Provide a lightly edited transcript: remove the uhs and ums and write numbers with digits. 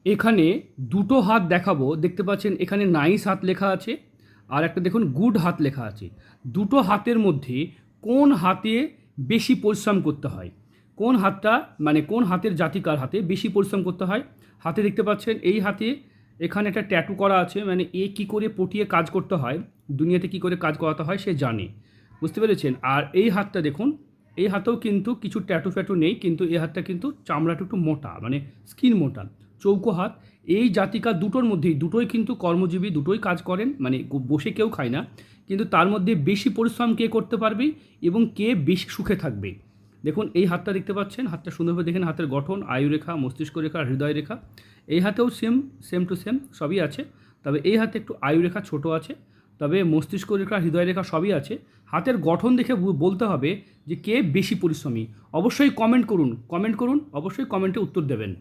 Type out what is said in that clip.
এখানে দুটো হাত দেখাবো, দেখতে পাচ্ছেন এখানে নাইস হাত লেখা আছে আর একটা দেখুন গুড হাত লেখা আছে। দুটো হাতের মধ্যে কোন হাতে বেশি পরিশ্রম করতে হয়, কোন হাতটা মানে কোন হাতের জাতিকার হাতে বেশি পরিশ্রম করতে হয়। হাতে দেখতে পাচ্ছেন এই হাতে এখানে একটা ট্যাটু করা আছে, মানে এ কী করে পটিয়ে কাজ করতে হয়, দুনিয়াতে কী করে কাজ করাতে হয় সে জানে, বুঝতে পেরেছেন। আর এই হাতটা দেখুন, এই হাতেও কিন্তু কিছু ট্যাটু ফ্যাটু নেই, কিন্তু এই হাতটা কিন্তু চামড়াটা একটু মোটা, মানে স্কিন মোটা, চৌকো হাত। এই জাতিকা দুটোর মধ্যেই, দুটোই কিন্তু কর্মজীবী, দুটোই কাজ করেন, মানে বসে কেউ খায় না, কিন্তু তার মধ্যে বেশি পরিশ্রম কে করতে পারবে এবং কে বেশি সুখে থাকবে। দেখুন এই হাতটা দেখতে পাচ্ছেন, হাতটা সুন্দরভাবে দেখেন, হাতের গঠন, আয়ুরেখা, মস্তিষ্ক রেখা, হৃদয় রেখা। এই হাতেও সেম টু সেম সবই আছে, তবে এই হাতে একটু আয়ুরেখা ছোট আছে, তবে মস্তিষ্ক রেখা, হৃদয় রেখা সবই আছে। হাতের গঠন দেখে বলতে হবে যে কে বেশি পরিশ্রমী। অবশ্যই কমেন্ট করুন, অবশ্যই কমেন্টে উত্তর দেবেন।